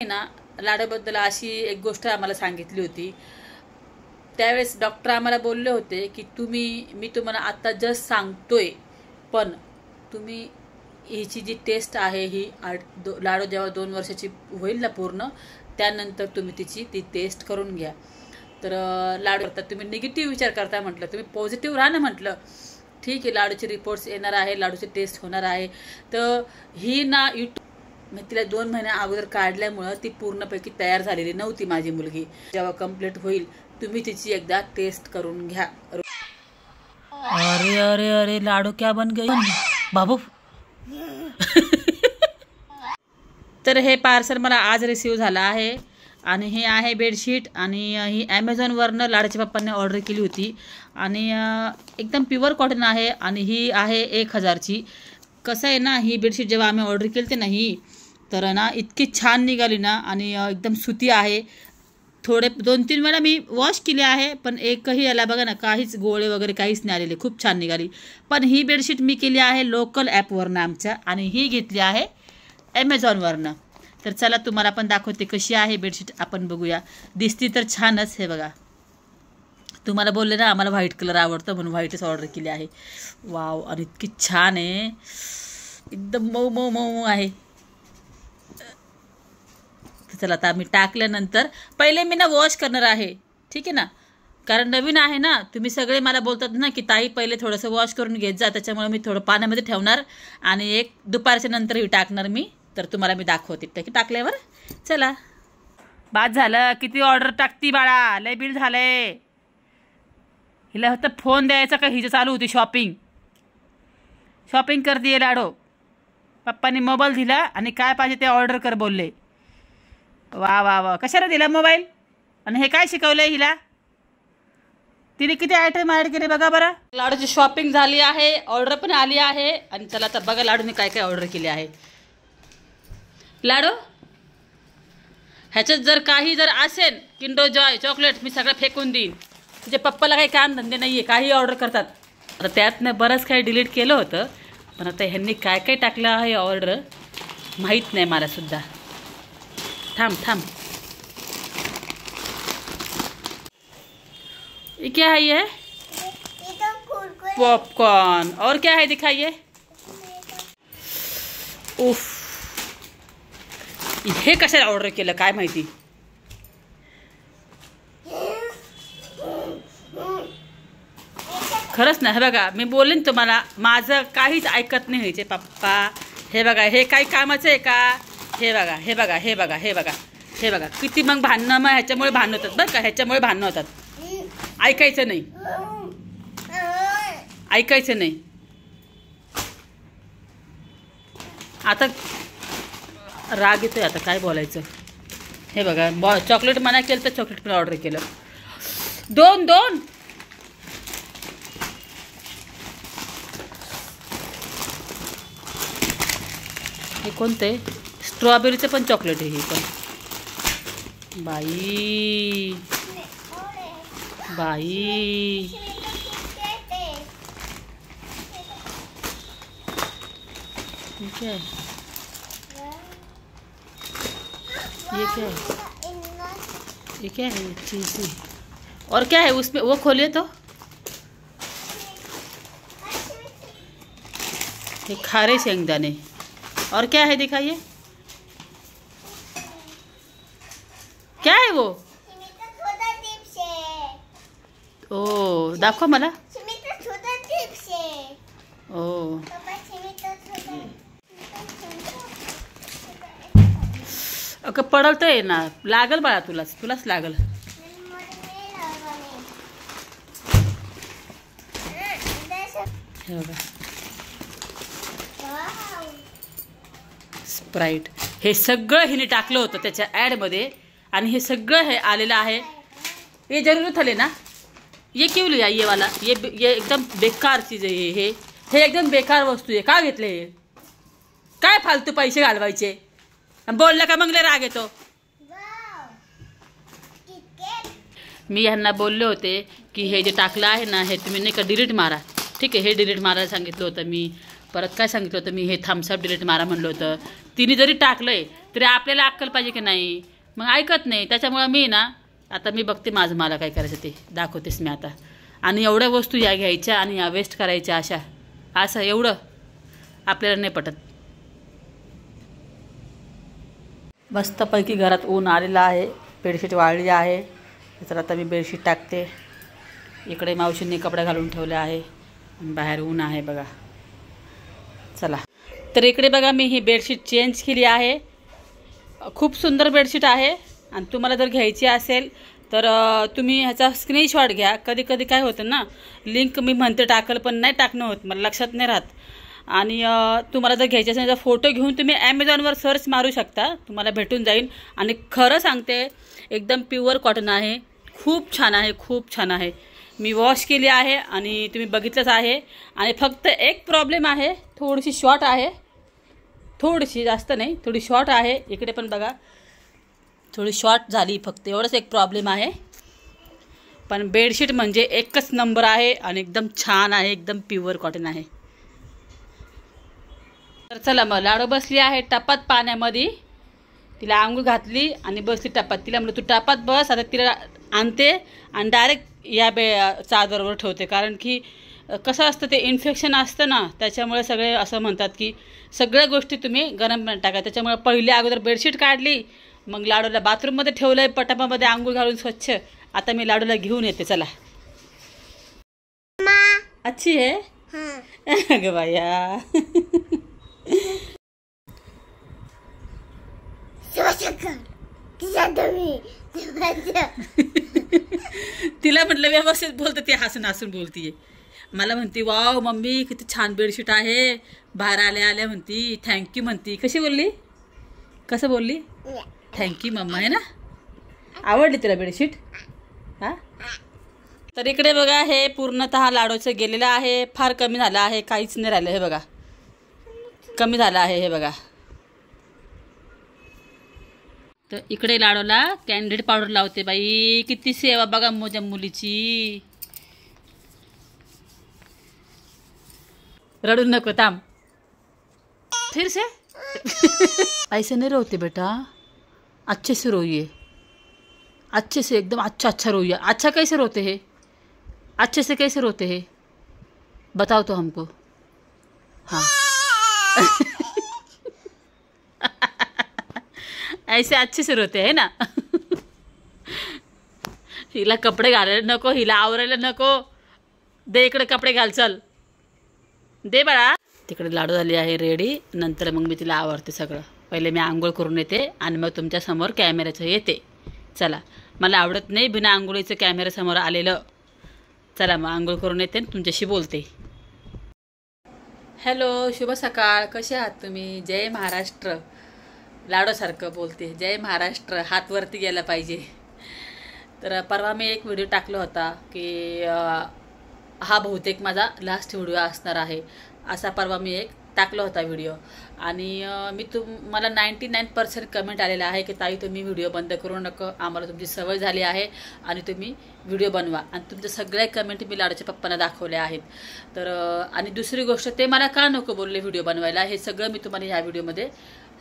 ना लाडूबद्दल अशी एक गोष्ट आम्हाला सांगितली होती. त्यावेळेस डॉक्टर आम्हाला बोलले होते की मी तुम्हाला आता जस्ट सांगतोय, पण तुम्ही हिची जी टेस्ट आहे ही लाडू जेव्हा 2 वर्षाची होईल ना पूर्ण, त्यानंतर तुम्ही ती टेस्ट करून घ्या. तर लाडू करतात तुम्ही निगेटिव्ह विचार करता म्हटलं, तुम्ही पॉझिटिव्ह राहा ना म्हटलं. ठीक आहे, लाडूचे रिपोर्ट्स येणार आहे, लाडूची टेस्ट होणार आहे. तर ही ना मी तिला 2 महिन्या अगोदर काढल्यामुळं ती पूर्णपैकी तयार झालेली नव्हती माझी मुलगी. जेव्हा कंप्लीट होईल तुम्ही तिची एकदा टेस्ट करून घ्या. अरे अरे अरे लाडू क्या बन गई बाबू. तर हे पार्सल मला आज रिसीव झालं आहे आणि हे आहे बेडशीट आणि ही ॲमेझॉनवरनं लाडूच्या पप्पांनी ऑर्डर केली होती आणि एकदम प्युअर कॉटन आहे आणि ही आहे 1000ची. कसं आहे ना, ही बेडशीट जेव्हा आम्ही ऑर्डर केली ना ही, तर ना इतकी छान निघाली ना आणि एकदम सुती आहे. 2-3 वेळा मी वॉश केली आहे, पण एकही याला बघा ना काहीच गोळे वगैरे काहीच नाही आलेले, खूप छान निघाली. पण ही बेडशीट मी केली आहे लोकल ॲपवरनं आमच्या आणि ही घेतली आहे ॲमेझॉनवरनं. तर चला तुम्हाला पण दाखवते कशी आहे बेडशीट, आपण बघूया. दिसती तर छानच. हे बघा, तुम्हाला बोलले ना आम्हाला व्हाईट कलर आवडतं म्हणून व्हाईटच ऑर्डर केली आहे. वाव, आणि इतकी छान आहे, एकदम मऊ मऊ मऊ आहे. चला आता मी टाकल्यानंतर पहिले मी ना वॉश करणार आहे, ठीक आहे ना, कारण नवीन आहे ना. तुम्ही सगळे मला बोलतात ना की ताई पहिले थोडंसं वॉश करून घेत जा, त्याच्यामुळे मी थोडं पाण्यामध्ये ठेवणार आणि एक दुपारच्या नंतरही टाकणार मी. तर तुम्हाला मी दाखवते की टाकल्यावर. चला, बाद झालं. किती ऑर्डर टाकती बाळा, लय बिल झालंय. हिला फक्त फोन द्यायचा का हिचं चालू होती शॉपिंग करते लाडो. पप्पांनी मोबाईल दिला आणि काय पाहिजे ते ऑर्डर कर बोलले. वा वा वा, कशाला दिला मोबाईल आणि हे काय शिकवलंय हिला. तिने किती आयटम ॲड केले बघा बरं. लाडूची शॉपिंग झाली आहे, ऑर्डर पण आली आहे. आणि चला आता बघा लाडूने काय काय ऑर्डर केले आहे. लाडू, ह्याच्यात जर काही असेल किंडर जॉय चॉकलेट मी सगळं फेकून देईन. तुझ्या पप्पाला काही काम धंदे नाही आहे, काही ऑर्डर करतात. आता त्यातनं बरंच काही डिलीट केलं होतं, पण आता ह्यांनी काय काय टाकलं आहे ऑर्डर माहीत नाही मला सुद्धा. थांब. ये क्या है ये? पॉपकॉर्न. और क्या है दिखाइए. उफ, हे कशाला ऑर्डर केलं काय माहिती. खरंच ना. हे बघा, मी बोलेन तुम्हाला, माझं काहीच ऐकत नाही ह्याचे पप्पा. हे बघा, हे काही कामाचं आहे का. हे बघा किती मग भांडणं, मग ह्याच्यामुळे भांडण होतात बरं का, ह्याच्यामुळे भांडणं होतात. ऐकायचं नाही. आता राग येतोय, आता काय बोलायचं. हे बघा, चॉकलेट मना केलं तर चॉकलेट पण ऑर्डर केलं. 2 हे कोणते, स्ट्रॉबेरीचं पण चॉकलेट आहे. हे पण बाई क्या है? ये क्या है चीज़. और क्या है उसमें, वो खोलिए तो. ये खारे शेंगदाने. और क्या है दिखाइए, क्या है वो. ओ दाखव मला. ओ ओके, पडलतंय ना, लागल बाळा, तुलाच लागल. स्प्राईट हे सगळं हिने टाकलं होतं त्याच्या ॲडमध्ये आणि हे सगळं हे आलेलं आहे. ये जरूर थले ना, ये क्यों लिया ये वाला. ये एकदम बेकार चीज आहे. हे एकदम बेकार वस्तू आहे. का घेतले हे, काय फालतू पैसे घालवायचे. बोललं का मग लय राग येतो. मी ह्यांना बोलले होते की हे जे टाकलं आहे ना, हे तुम्ही नाही का डिलीट मारा. ठीक आहे, हे डिलीट मारायला सांगितलं होतं मी. परत काय सांगितलं होतं मी, हे थम्सअप डिलीट मारा म्हणलं होतं. तिने जरी टाकलंय तरी आपल्याला अक्कल पाहिजे की नाही, मग ऐकत नाही. त्याच्यामुळं मी ना आता मी बघते माझं मला काय करायचं ते दाखवतेस मी आता. आणि एवढ्या वस्तू या घ्यायच्या आणि या वेस्ट करायच्या अशा, असं एवढं आपल्याला नाही पटत. मस्तपैकी घरात ऊन आलेलं आहे, बेडशीट वाळली आहे. तर आता मी बेडशीट टाकते. इकडे मावशींनी कपडे घालून ठेवले आहे, बाहेर ऊन आहे बघा. चला तर इकडे बघा मी ही बेडशीट चेंज केली आहे. खूप सुंदर बेडशीट आहे आणि तुम्हाला जर घ्यायची असेल तर तुम्ही ह्याचा स्क्रीनशॉट घ्या. कधी कधी काय होतं ना, लिंक मी म्हणते टाकल पण नाही टाकणं होत, मला लक्षात नाही राहत. आणि तुम्हाला जर घ्यायची असेल तर फोटो घेऊन तुम्ही ॲमेझॉनवर सर्च मारू शकता, तुम्हाला भेटून जाईल. आणि खरं सांगते एकदम प्युअर कॉटन आहे, खूप छान आहे, खूप छान आहे. मी वॉश केली आहे आणि तुम्ही बघितलंच आहे. आणि फक्त एक प्रॉब्लेम आहे, थोडीशी शॉर्ट आहे, थोडीशी, जास्त नाही, थोडी शॉर्ट आहे. इकडे पण बघा थोडी शॉर्ट झाली, फक्त एवढंच एक प्रॉब्लेम आहे. पण बेडशीट म्हणजे एकच नंबर आहे आणि एकदम छान आहे, एकदम प्युअर कॉटन आहे. तर चला मग लाडो बसली आहे टपात पाण्यामध्ये, तिला आंघोळ घातली आणि बसली टपात. तिला म्हणलं तू टपात बस. आता तिला आणते आणि डायरेक्ट या चादरवर ठेवते, कारण की कसं असतं ते इन्फेक्शन असतं ना, त्याच्यामुळे सगळे असं म्हणतात की सगळ्या गोष्टी तुम्ही गरम पाण्यात टाका. त्याच्यामुळे पहिली अगोदर बेडशीट काढली, मग लाडूला बाथरूममध्ये ठेवलं आहे पटापामध्ये आंघोळ घालून स्वच्छ. आता मी लाडूला घेऊन येते. चला. अच्छी आहे अगं बाया. तिला म्हटलं व्यवस्थित बोलतं, ती हसून हसून बोलतीये. मला म्हणती वाव मम्मी किती छान बेडशीट आहे, बाहेर आल्या आल्या म्हणती थँक्यू म्हणती. कशी बोलली, कसं बोलली, थँक्यू मम्मा आहे ना. आवडली तिला बेडशीट. हां तर इकडे बघा हे पूर्णतः लाडूचं गेलेलं आहे, फार कमी झालं आहे, काहीच नाही राहिलं. हे बघा कमी झालं आहे, हे बघा. तर इकडे लाडूला कॅन्डिड पावडर लावते. बाई किती सेवा बघा माझ्या मुलीची. रडू नको, थांब. फिर से ऐसे नहीं रोते बेटा, अच्छे से रोइए, अच्छे से एकदम अच्छा अच्छा रोइए. अच्छा कैसे रोते हैं, अच्छे से कैसे रोते हैं बताओ तो हमको. हाँ ऐसे अच्छे से रोते हैं ना. हिला कपडे घालायला नको, हिला आवरायला नको. दे इकडे कपडे घाल, चल दे बाळा. तिकडे लाडू झाली आहे रेडी. नंतर मग मी तिला आवरते सगळं. पहिले मी आंघोळ करून येते आणि मग तुमच्यासमोर कॅमेऱ्याचं येते. चला, मला आवडत नाही बिना आंघोळीचं कॅमेऱ्यासमोर आलेलं. चला मग आंघोळ करून येते आणि तुमच्याशी बोलते. हॅलो, शुभ सकाळ. कसे आहात तुम्ही? जय महाराष्ट्र. लाडोसारखं बोलते, जय महाराष्ट्र. हात वरती गेला पाहिजे. तर परवा मी एक व्हिडिओ टाकला होता की हा बहुतेक माझा लास्ट व्हिडिओ असणार आहे, असा परवा मी एक टाकला होता व्हिडिओ. आणि मला 99% कमेंट आलेला आहे की ताई तुम्ही व्हिडिओ बंद करू नका, आम्हाला तुमची सवय झाली आहे आणि तुम्ही व्हिडिओ बनवा. आणि तुमच्या सगळ्या कमेंट मी लाडूच्या पप्पांना दाखवल्या आहेत. तर आणि दुसरी गोष्ट, ते मला का नको बोलले व्हिडिओ बनवायला, हे सगळं मी तुम्हाला ह्या व्हिडिओमध्ये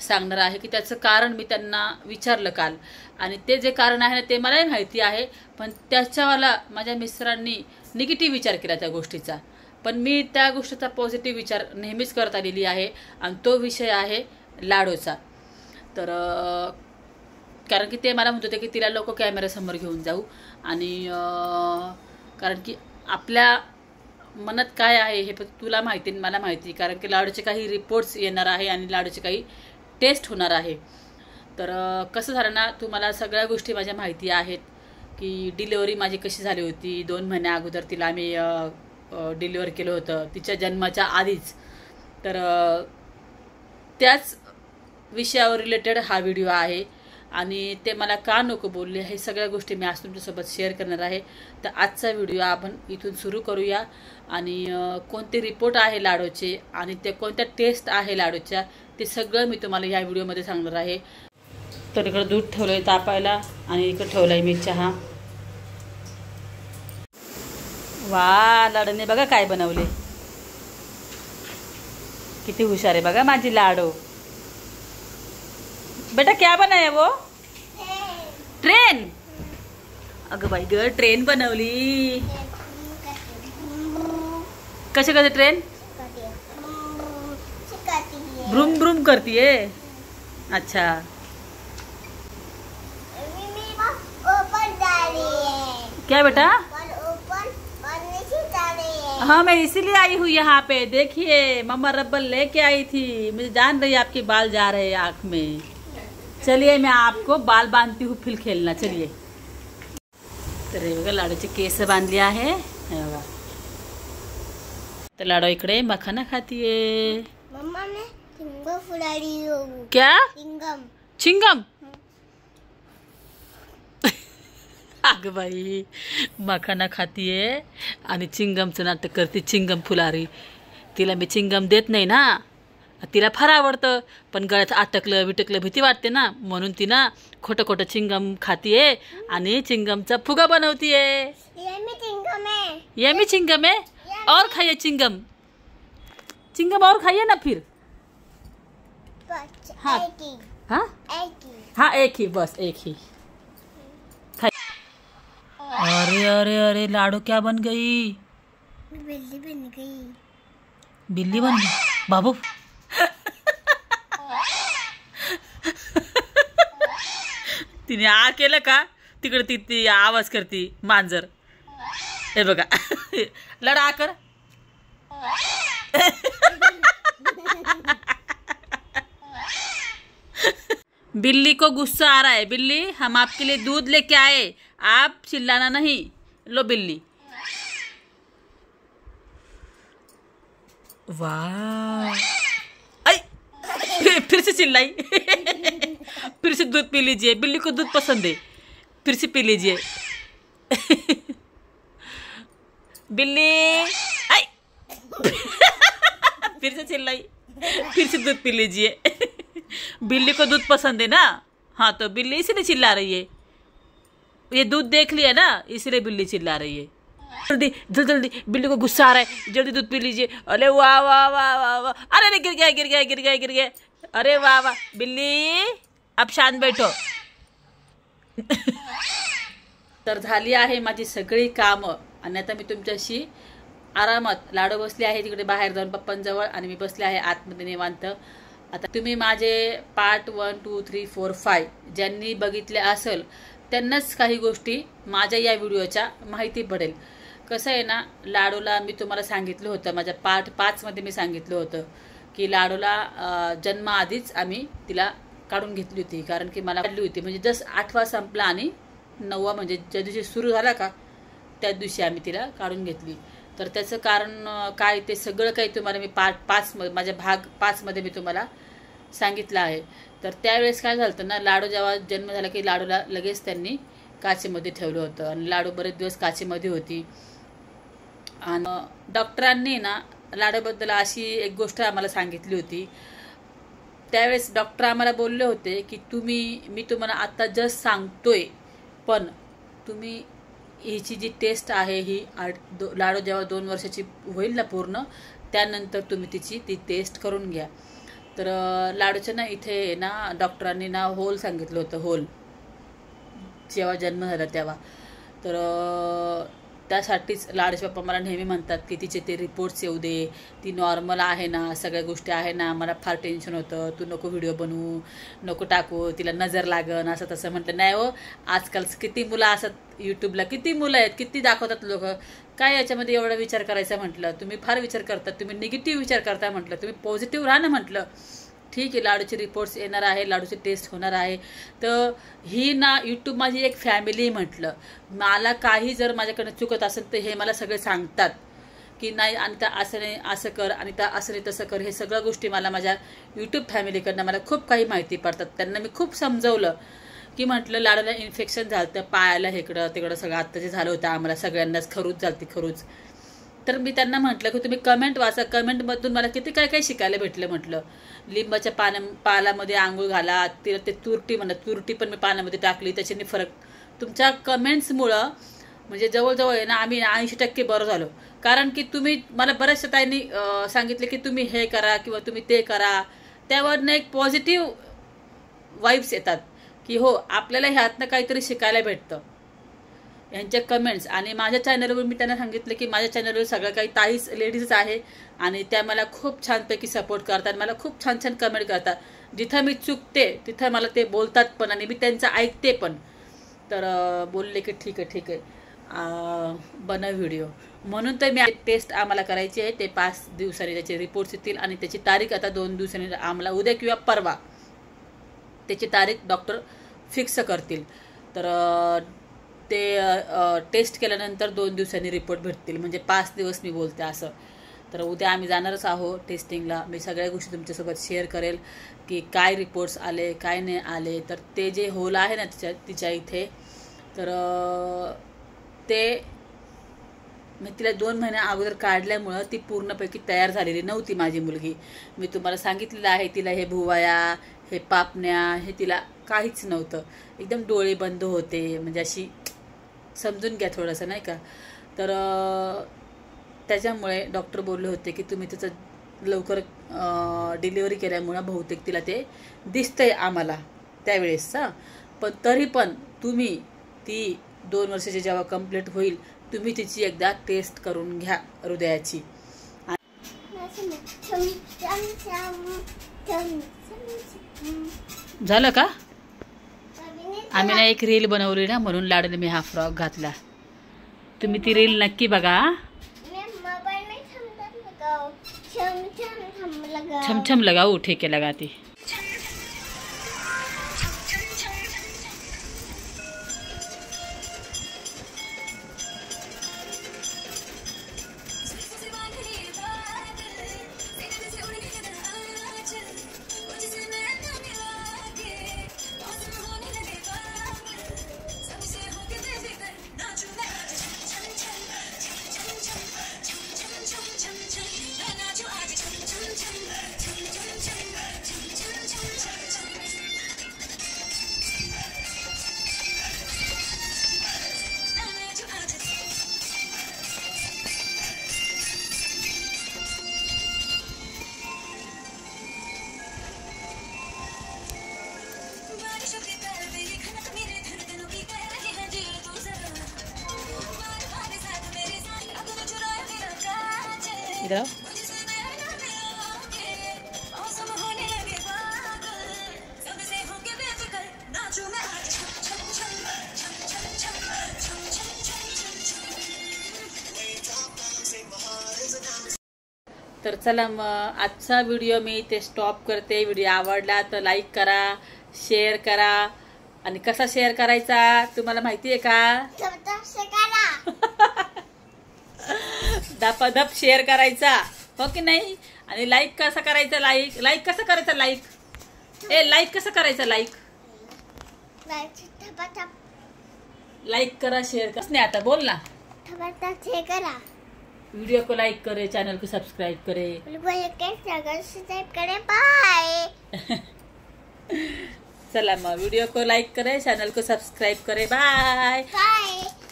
सांगणार आहे. की त्याचं कारण मी त्यांना विचारलं काल, आणि ते जे कारण आहे ना ते मलाही माहिती आहे, पण त्याच्यावाला माझ्या मिस्टरांनी निगेटिव्ह विचार केला त्या गोष्टीचा. पण मी त्या गोष्टीचा पॉझिटिव्ह विचार नेहमीच करत आलेली आहे, आणि तो विषय आहे लाडूचा. तर कारण की ते मला म्हणत होते की तिला लोक कॅमेऱ्यासमोर घेऊन जाऊ, आणि कारण की आपल्या मनात काय आहे हे तुला माहिती मला माहिती, कारण की लाडूचे काही रिपोर्ट्स येणार आहे आणि लाडूचे काही टेस्ट होणार आहे. तर कसं झालं ना, तुम्हाला सगळ्या गोष्टी माझ्या माहिती आहेत की डिलिव्हरी माझी कशी झाली होती. 2 महिन्या अगोदर तिला आम्ही डिलिव्हर केलं होतं, तिच्या जन्माच्या आधीच. तर त्याच विषयावर रिलेटेड हा व्हिडिओ आहे, आणि ते मला का नको बोलले हे सगळ्या गोष्टी मी आज तुमच्यासोबत शेअर करणार आहे. तर आजचा व्हिडिओ आपण इथून सुरू करूया. आणि कोणते रिपोर्ट आहे लाडूचे आणि ते कोणत्या टेस्ट आहे लाडूच्या, ते सगळं मी तुम्हाला या व्हिडिओमध्ये सांगणार आहे. तर इकडे दूध ठेवलं आहे तापायला, आणि इकडे ठेवला आहे मी चहा. वा, लाडूने बघा काय बनवले, किती हुशार आहे बघा माझी लाडू. बेटा क्या बनाया वो? ट्रेन. अगं बाई ग, ट्रेन बनवली. कसे कसे ट्रेन? ब्रूम ब्रूम करतीये. अच्छा. क्या बेटा? हाँ, मैं इसीलिए आई हूँ यहाँ पे. देखिए मम्मा रब्बल लेके आई थी. मुझे जान रही है आपके बाल जा रहे हैं आँख में. चलिए मैं आपको बाल बांधती हूँ, फिर खेलना. चलिए. तर हे बघा लाडूचे केस बांधले आहे. हे बघा. तर लाडू इकडे मखाना खातीये. मम्मा ने चिंगम फुलाडी. क्या? चिंगम. चिंगम. अगं बाई, मखाना खातीये आणि चिंगमचं नाटक करते. चिंगम फुलारी. तिला मी चिंगम देत नाही ना. तिला फार आवडतं, पण गळ्यात अटकलं बिटकलं भीती वाटते ना, म्हणून ती ना खोटं खोटं चिंगम खातीये आणि चिंगमचा फुगा बनवतीये. यम्मी चिंगम है. यम्मी चिंगम है. और खाइए चिंगम. चिंगम और खाइए ना फिर. हाँ हाँ हाँ, एक ही, बस एक ही. अरे अरे अरे, लाडू क्या बन गई? बिल्ली बन गई. बिल्ली बन गई बाबू. तिने आ केलं का तिकडे ती आवाज करती मांजर. हे बघा. लडा कर. बिल्ली को गुस्सा आ रहा है. बिल्ली, हम आपके लिए दूध लेके आए, आप चिल्लाना नहीं. लो बिल्ली. वाह. फिर से चिल्लाई. फिर से दूध पी लीजिए. बिल्ली को दूध पसंद है. फिर से पी लीजिए. बिल्ली. आई. फिर से चिल्लाई. फिर से दूध पी लीजिए. बिल्ली को दूध पसंद है ना. हाँ, तो बिल्ली इसीलिए चिल्ला रही है. ये दूध देख लिया ना, इसलिए बिल्ली चिल्ला रही है. जल्दी जल्दी जल्दी, बिल्ली को गुस्सा आ रहा है. जल्दी दूध पी लीजिए. अरे वाह वाह वाह वाह वाह. अरे अरे, गिर गया गिर गया गिर गया गिर गया. अरे वाह वाह. बिल्ली अब शांत बैठो. तर झाली आहे माझी सगळी कामं आणि आता मी तुमच्याशी आरामात. लाडू बसले आहे तिकडे बाहेर जाऊन पप्पांजवळ आणि मी बसले आहे आतमध्ये निवांत. आता तुम्ही माझे पार्ट 1, 2, 3, 4, 5 ज्यांनी बघितले असेल त्यांनाच काही गोष्टी माझ्या या व्हिडिओच्या माहिती पडेल. कसं आहे ना, लाडूला मी तुम्हाला सांगितलं होतं, माझ्या पार्ट 5 मध्ये मी सांगितलं होतं की लाडूला जन्माआधीच आम्ही तिला काढून घेतली होती. कारण की मला काढली होती म्हणजे जस्ट 8वा संपला आणि 9वा म्हणजे ज्या दिवशी सुरू झाला का त्याच दिवशी आम्ही तिला काढून घेतली. तर त्याचं कारण काय ते सगळं काही तुम्हाला मी पार्ट 5 माझ्या भाग 5 मध्ये मी तुम्हाला सांगितलं आहे. तर त्यावेळेस काय झालं ना, लाडू जेव्हा जन्म झाला की लाडूला लगेच त्यांनी काचेमध्ये ठेवलं होतं आणि लाडू बरेच दिवस काचेमध्ये होती. आणि डॉक्टरांनी ना लाडूबद्दल अशी एक गोष्ट आम्हाला सांगितली होती. त्यावेळेस डॉक्टर आम्हाला बोलले होते की मी तुम्हाला आता जस्ट सांगतोय, पण तुम्ही हिची जी टेस्ट आहे ही लाडू जेव्हा 2 वर्षाची होईल ना पूर्ण, त्यानंतर तुम्ही ती टेस्ट करून घ्या. तर लाडूचं ना इथे ना डॉक्टरांनी ना होल सांगितलं होतं. होल जेव्हा जन्म झाला तेव्हा. तर त्यासाठीच लाडूचे पप्पा मला नेहमी म्हणतात की तिचे ते रिपोर्ट्स येऊ दे, ती नॉर्मल आहे ना, सगळ्या गोष्टी आहे ना, मला फार टेन्शन होतं, तू नको व्हिडिओ बनवू, नको टाकू, तिला नजर लागन असं तसं. म्हटलं नाही हो, आजकाल किती मुलं असतात यूट्यूबला, किती मुलं आहेत, किती दाखवतात लोक, काय याच्यामध्ये एवढा विचार करायचा. म्हटलं तुम्ही फार विचार करतात, तुम्ही निगेटिव्ह विचार करता. म्हटलं तुम्ही पॉझिटिव्ह राहा ना. म्हटलं ठीक आहे, लाडूचे रिपोर्ट्स येणार आहे, लाडूचे टेस्ट होणार आहे. तर ही ना यूट्यूब माझी एक फॅमिली. म्हटलं मला काही जर माझ्याकडनं चुकत असेल तर हे मला सगळे सांगतात की नाही अनिता असं नाही, असं कर, अनिता असं नाही तसं कर. हे सगळ्या गोष्टी मला माझ्या यूट्यूब फॅमिलीकडनं मला खूप काही माहिती पडतात. त्यांना मी खूप समजवलं की म्हटलं लाडूला इन्फेक्शन झालं तर पायाला इकडं तिकडं सगळं आत्ता जे झालं होतं आम्हाला सगळ्यांनाच, खरूच झालती खरूच. तर मी त्यांना म्हटलं की तुम्ही कमेंट वाचा, कमेंटमधून मला किती काय काय शिकायला भेटलं. म्हटलं लिंबाच्या पालामध्ये आंघोळ घाला, तिला ते तुरटी म्हणत, तुरटी पण मी पाण्यामध्ये टाकली, त्याच्याने फरक. तुमच्या कमेंट्समुळं म्हणजे जवळजवळ आहे ना आम्ही 80% बरं झालो. कारण की तुम्ही मला बऱ्याचशा ताईंनी सांगितले की तुम्ही हे करा किंवा तुम्ही ते करा, त्यावरनं एक पॉझिटिव्ह वाईब्स येतात की हो आपल्याला ह्यातनं काहीतरी शिकायला भेटतं. यांच्या कमेंट्स आणि माझ्या चॅनलवर मी त्यांना सांगितलं की माझ्या चॅनलवर सगळं काही ताईच लेडीजच आहे आणि त्या मला खूप छानपैकी सपोर्ट करतात, मला खूप छान छान कमेंट करतात. जिथं मी चुकते तिथं मला ते बोलतात पण आणि मी त्यांचं ऐकते पण. तर बोलले की ठीक आहे बनव व्हिडिओ. म्हणून तर मी टेस्ट आम्हाला करायची आहे. ते 5 दिवसांनी त्याचे रिपोर्ट्स येतील आणि त्याची तारीख आता 2 दिवसांनी आम्हाला उद्या किंवा परवा त्याची तारीख डॉक्टर फिक्स करतील. तर ते टेस्ट केल्यानंतर 2 दिवसांनी रिपोर्ट भेटतील. म्हणजे 5 दिवस मी बोलते असं. तर उद्या आम्ही जाणारच आहोत टेस्टिंगला. मी सगळ्या गोष्टी तुमच्यासोबत शेअर करेल की काय रिपोर्ट्स आले काय नाही आले. तर ते जे होल आहे ना तिच्या इथे तर ते मी तिला 2 महिन्या अगोदर काढल्यामुळं ती पूर्णपैकी तयार झालेली नव्हती माझी मुलगी. मी तुम्हाला सांगितलेलं आहे तिला हे भुवया हे पापण्या हे तिला काहीच नव्हतं. एकदम डोळे बंद होते म्हणजे अशी समजून घ्या थोडंसं नाही का. तर त्याच्यामुळे डॉक्टर बोलले होते की तुम्ही तिचं लवकर डिलिव्हरी केल्यामुळं बहुतेक तिला ते दिसतंय आम्हाला त्यावेळेस. पण तरी पण तुम्ही ती 2 वर्षाची जेव्हा कंप्लीट होईल तुम्ही तिची एकदा टेस्ट करून घ्या हृदयाची. झालं का. आम्ही ना एक रील बनवली ना म्हणून लाडने मी हा फ्रॉक घातला. तुम्ही ती रील नक्की बघा. छम छम लगाओ ठीक है लगाती. इधर तर चला मग आजचा व्हिडिओ मी इथे स्टॉप करते. व्हिडिओ आवडला तर लाईक करा, शेअर करा. आणि कसा शेअर करायचा तुम्हाला माहिती आहे का. धपाधप शेअर करायचा हो की नाही. आणि लाईक कसा करायचा. लाईक कसं करायचं. लाईक कसं करायचं. लाईक करा शेअर कस नाही आता बोल ना. वीडियो को लाइक करे, चैनल को सब्सक्राइब करे. बाय. चला मग व्हिडिओ को लाईक करे, चॅनल को सबस्क्राईब करे. बाय.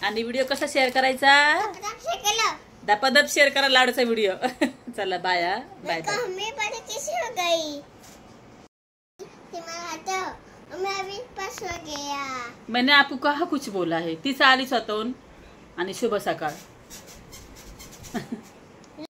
आणि व्हिडिओ कसा शेअर करायचा. धपाधप शेअर करा लाडूचा व्हिडिओ. चला बाय. बाय मैंने आपको कहा कुछ बोला है. तीच आली स्वतःहून. आणि शुभ सकाळ.